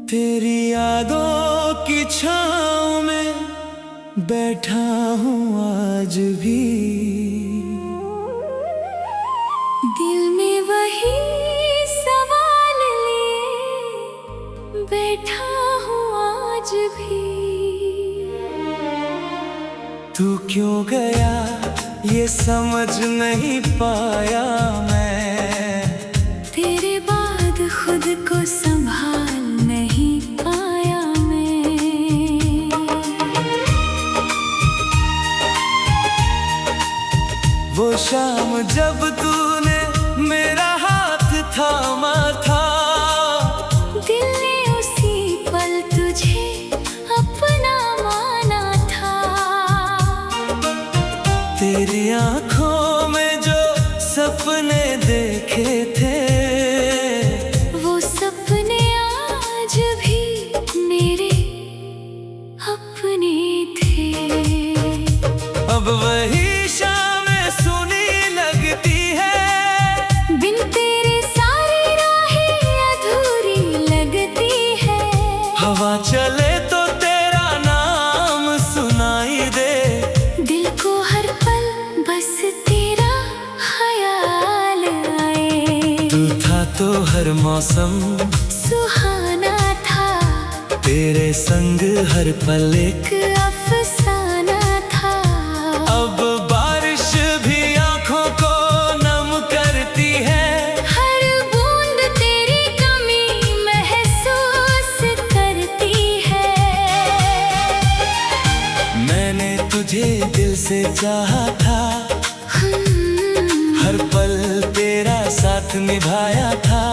तेरी यादों की छाँव में बैठा हूँ आज भी। दिल में वही सवाल लिए बैठा हूँ आज भी। तू क्यों गया ये समझ नहीं पाया मैं। तेरे बाद खुद को संभाल नहीं पाया मैं। वो शाम जब तूने मेरा हाथ थामा था, दिल ने उसी पल तुझे अपना माना था। तेरी आंखों में जो सपने देखे थे, वो सपने आज भी मेरे अपने थे। अब वही शामें सुनी लगती है, बिन तेरे सारी राहें अधूरी लगती है। हवा चले तो तेरा नाम सुनाई दे, दिल को हर पल बस तेरा ख्याल आए। तू था तो हर मौसम सुहाना था, तेरे संग हर पल एक अफसाना था। अब बारिश भी आंखों को नम करती है, हर बूंद तेरी कमी महसूस करती है। मैंने तुझे दिल से चाहा था, हर पल तेरा साथ निभाया था।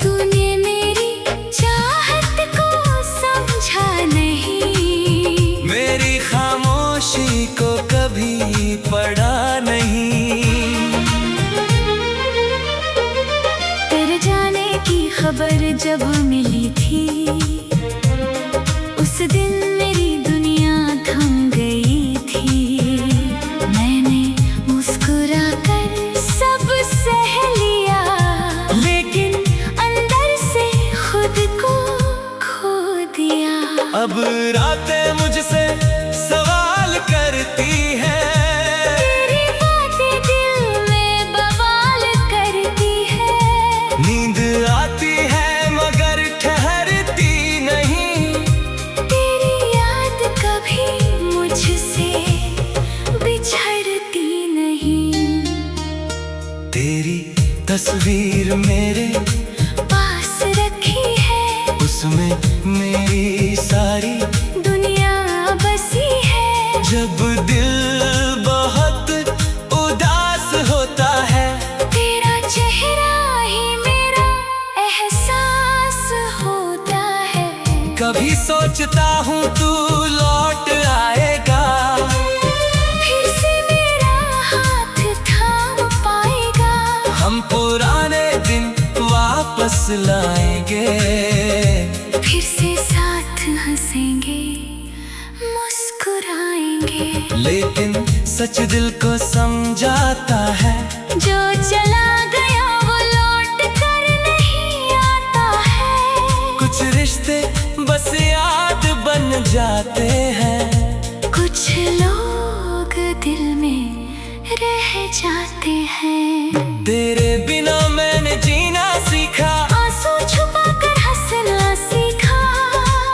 तूने मेरी चाहत को समझा नहीं, मेरी खामोशी को कभी पढ़ा नहीं। तेरे जाने की खबर जब मिली थी, उस दिन मेरी दुनिया थम गई थी। मैंने मुस्कुरा कर सब सह लिया, लेकिन अंदर से खुद को खो दिया। अब रातें मुझसे सवाल करती है, तेरी बातें दिल में बवाल करती है। नींद आती है मगर ठहरती नहीं। तेरी याद कभी मुझसे बिछड़ती नहीं। तेरी तस्वीर मेरे पास रखी है, उसमें मेरी सारी दुनिया बसी है। जब दिल बहुत उदास होता है, तेरा चेहरा ही मेरा एहसास होता है। कभी सोचता हूँ तू लौट आएगा, फिर से मेरा हाथ थाम पाएगा। हम पुराने दिन वापस लाएंगे, फिर से साथ हंसेंगे, मुस्कुराएंगे। लेकिन सच दिल को समझाता है, जो चला गया वो लौट कर नहीं आता है। कुछ रिश्ते बस याद बन जाते हैं, कुछ लोग दिल में रह जाते हैं। तेरे बिना मैंने जीना सीखा, आंसू छुपा कर हंसना सीखा।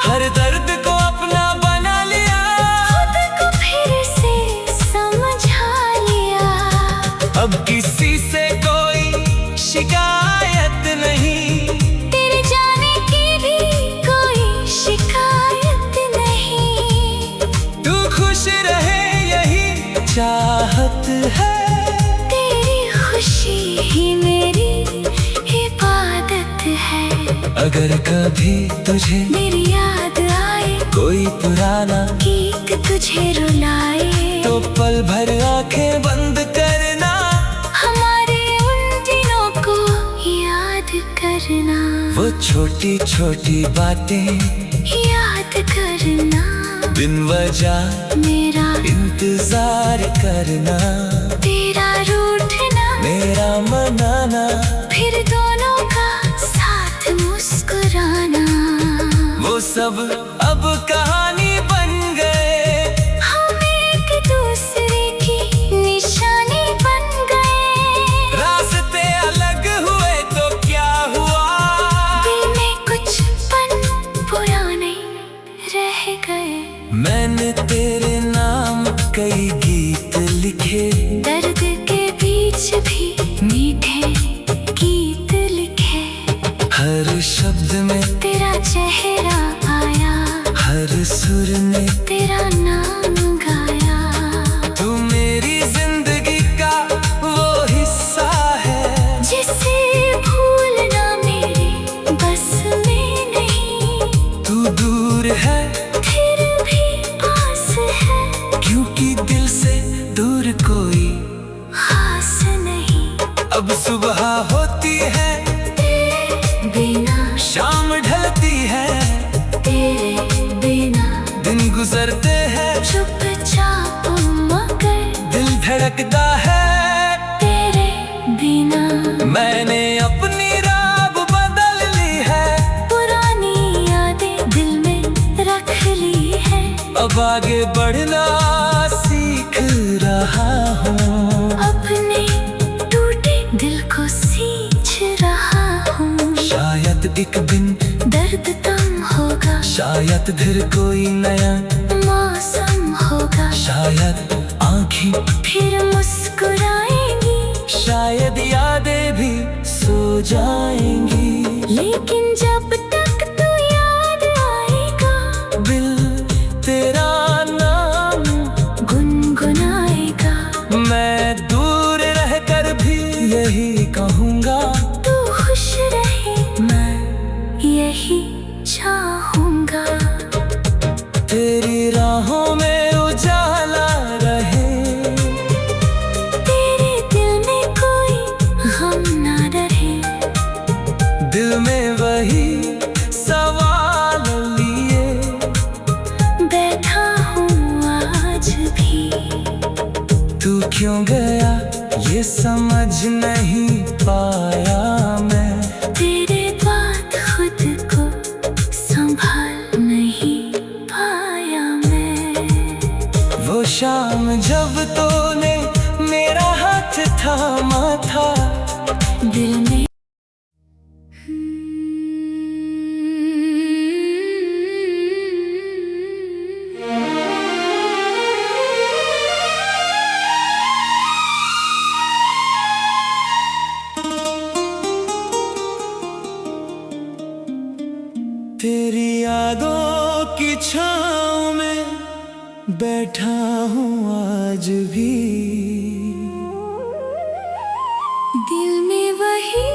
हर दर्द को अपना बना लिया, खुद को फिर से समझा लिया। अब किसी से कोई शिकायत नहीं, तेरे जाने की भी कोई शिकायत नहीं। तू खुश रहे यही चाहत है। तेरी खुशी ही मेरी इबादत है। अगर कभी तुझे मेरी याद आए, कोई पुराना गीत तुझे रुलाए, तो पल भर आंखें बंद करना, हमारे उन दिनों को याद करना। वो छोटी छोटी बातें याद करना, बिन वजह मेरा इंतजार करना, तेरा रूठना, मेरा मनाना, फिर दोनों का साथ मुस्कुराना। सब अब कहानी बन गए, हम एक दूसरे की निशानी बन गए। रास्ते अलग हुए तो क्या हुआ, दिल में कुछ पल पुराने रह गए। मैंने तेरे नाम कई गीत लिखे, दर्द के बीच भी मीठे गीत लिखे। हर शब्द में तेरा चेहरा आया, हर सुर ने तेरा नाम गाया। तू मेरी जिंदगी का वो हिस्सा है, जिसे भूलना मेरे बस में नहीं। तू दूर है फिर भी पास है, क्योंकि दिल से दूर कोई। खास नहीं। अब सुबह होती है तेरे बिना, शाम ढलती है, तेरे बिना दिन गुजरते हैं चुपचाप मगर दिल धड़कता है तेरे बिना। मैंने अपनी राह बदल ली है, पुरानी यादें दिल में रख ली है। अब आगे बढ़ना सीख रहा हूँ, अपने टूटे दिल को सींच रहा हूँ। शायद एक दिन दर्द कम होगा, शायद फिर कोई नया मौसम होगा। शायद आँखें फिर मुस्कुराएंगी, शायद यादें भी सो जाएंगी। लेकिन जब तक तू याद आएगा, दिल तेरा नाम गुनगुनाएगा। मैं दूर रहकर भी यही कहूँगा, तू खुश रहे मैं यही चाहूँगा। तेरी राहों में उजाला रहे, तेरे दिल में कोई गम ना रहे। दिल में वही सवाल लिए बैठा हूँ आज भी। तू क्यों गया ये समझ नहीं पाया मैं, तेरे बाद खुद को संभाल नहीं पाया मैं। वो शाम जब तूने मेरा हाथ थामा था, दिल में तेरी यादों की छाँव में बैठा हूँ आज भी। दिल में वही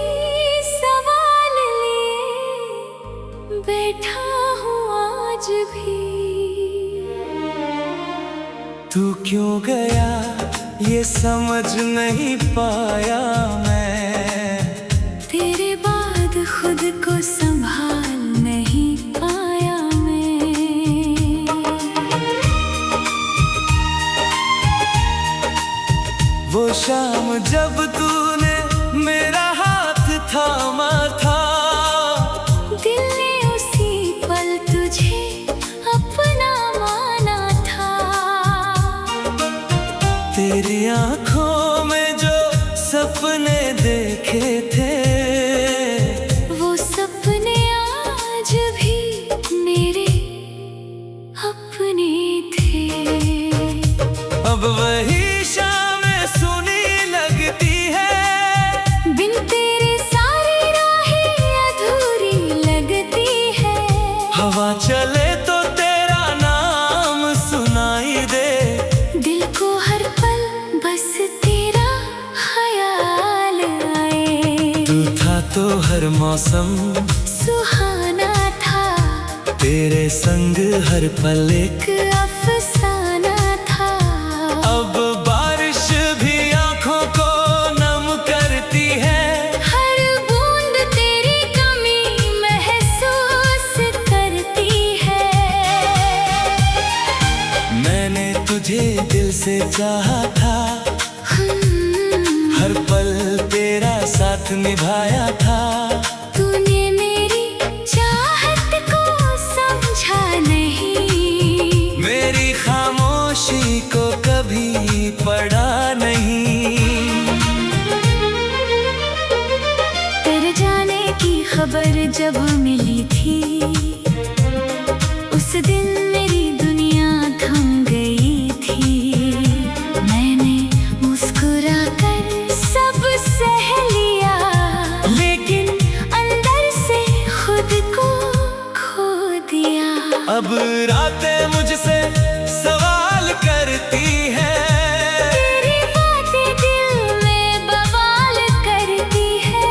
सवाल लिए बैठा हूँ आज भी। तू क्यों गया ये समझ नहीं पाया मैं, तेरे बाद खुद को संभाल नहीं पाया मैं। वो शाम जब तूने मेरा हाथ थामा था, दिल ने उसी पल तुझे अपना माना था। तेरी आँखों में जो सपने देखे थे, वो सपने आज भी मेरे अपने थे। अब वही शामें सुनी लगती है, बिन तेरे सारी राहें अधूरी लगती है। हवा चले तो तेरा नाम सुनाई दे, दिल को हर पल बस तेरा ख्याल आए। तू था तो हर मौसम सुहाना था, तेरे संग हर पल एक एक अफसाना था। अब बारिश भी आँखों को नम करती है, हर बूंद तेरी कमी महसूस करती है। मैंने तुझे दिल से चाहा था, हर पल तेरा साथ निभाया था। तूने मेरी चाहत को समझ खबर जब मिली थी, उस दिन मेरी दुनिया थम गई थी। मैंने मुस्कुरा कर सब सह लिया, लेकिन अंदर से खुद को खो दिया। अब रातें मुझसे सवाल करती हैं, तेरी बातें दिल में बवाल करती है।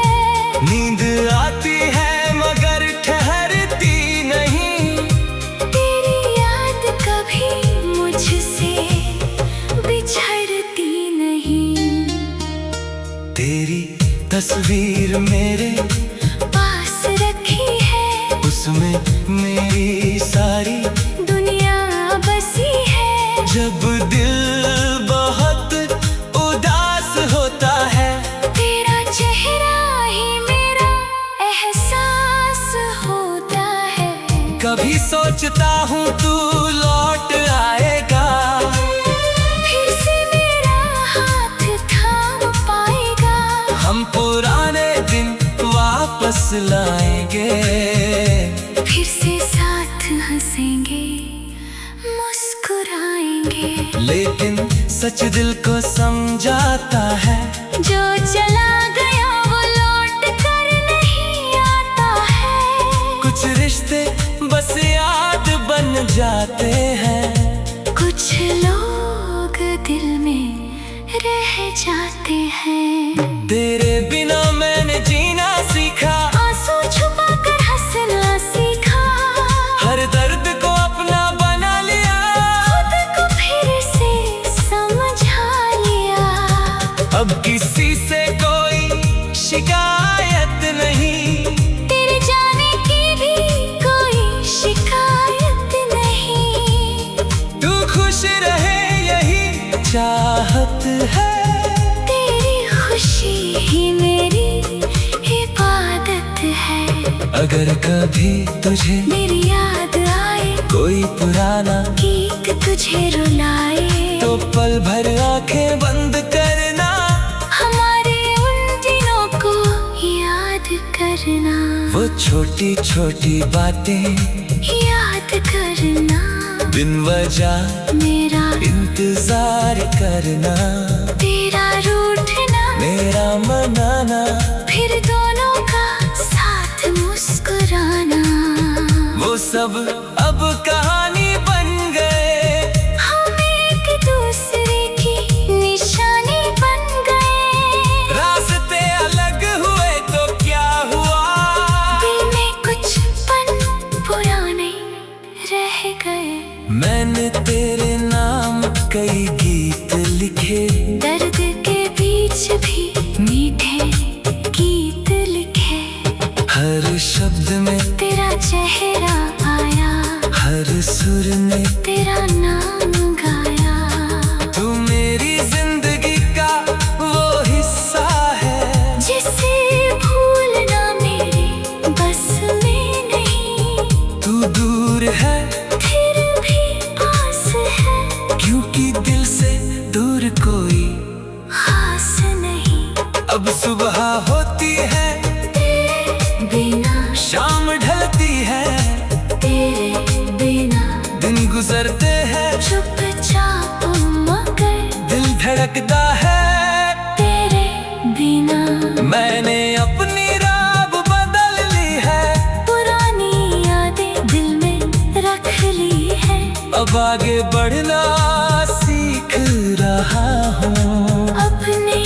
नींद आती है मगर ठहरती नहीं, तेरी याद कभी मुझसे बिछड़ती नहीं। तेरी तस्वीर मेरे पास रखी है, उसमें मेरी सारी दुनिया बसी है। जब दिल बहुत उदास होता है, तेरा चेहरा ही मेरा एहसास होता है। कभी सोचता हूँ तू लौट आएगा, फिर से मेरा हाथ थाम पाएगा। हम पुराने दिन वापस लाएंगे, फिर से साथ हंसेंगे, मुस्कुराएंगे। लेकिन सच दिल को समझाता है, जो चला गया वो लौट कर नहीं आता है। कुछ रिश्ते बस याद बन जाते हैं, कुछ लोग दिल में रह जाते हैं। तेरे बिना मैंने जीना सीखा, आंसू छुपा कर हंसना सीखा। हर दर्द को अपना बना लिया, खुद को फिर से समझा लिया। अब किसी से कोई शिकायत नहीं, तेरे जाने की भी कोई शिकायत नहीं। तू खुश रहे यही चाहत है, तेरी खुशी ही मेरी इबादत है। अगर कभी तुझे मेरी याद आए, कोई पुराना गीत तुझे रुलाए, तो पल भर आंखें बंद करना, हमारे उन दिनों को याद करना। वो छोटी छोटी बातें याद करना, बिन वजह मेरा इंतजार करना, तेरा रूठना, मेरा मनाना, फिर दोनों का साथ मुस्कुराना। वो सब अब कहानी बन गए, हम एक दूसरे की निशानी बन गए। रास्ते अलग हुए तो क्या हुआ, दिल में कुछ पल पुराने रह गए। मैंने तेरे नाम कई गीत लिखे, दर्द के बीच भी मीठे गीत लिखे। हर शब्द में तेरा चेहरा आया, हर सुर ने तेरा नाम गाया। तू मेरी जिंदगी का वो हिस्सा है, जिसे भूलना मेरे बस में नहीं। तू दूर है फिर भी पास है, क्योंकि दिल से दूर कोई। खास नहीं। अब सुबह होती है, तेरे बिना, शाम ढलती है, तेरे बिना दिन गुजरते हैं, चुपचाप मगर दिल धड़कता है। तेरे बिना मैंने अपनी राह बदल ली है, पुरानी यादें दिल में रख ली है। अब आगे बढ़ना सीख रहा हूँ, अपने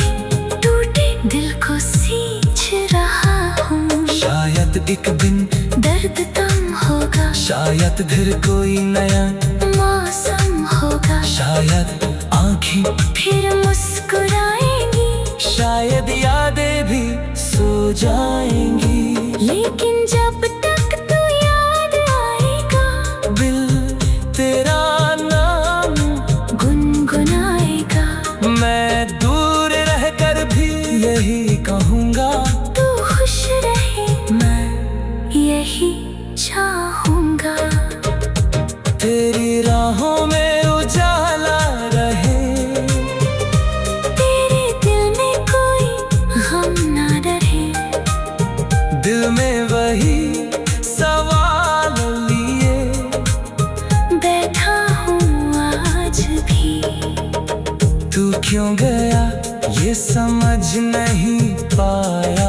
टूटे दिल को सींच रहा हूँ। शायद एक दिन, दर्द कम होगा, शायद फिर कोई नया मौसम होगा। शायद आँखें, फिर मुस्कुराएंगी, शायद यादें भी सो जाएंगी। लेकिन जब तक तू याद आएगा, दिल तेरा नाम गुनगुनाएगा। मैं दूर रहकर भी यही कहूँगा, तू खुश रहे मैं यही चाहूँगा। तेरी राहों में उजाला रहे, तेरे दिल में कोई गम ना रहे। दिल में वही सवाल लिए बैठा हूँ आज भी। तू क्यों गया ये समझ नहीं पाया।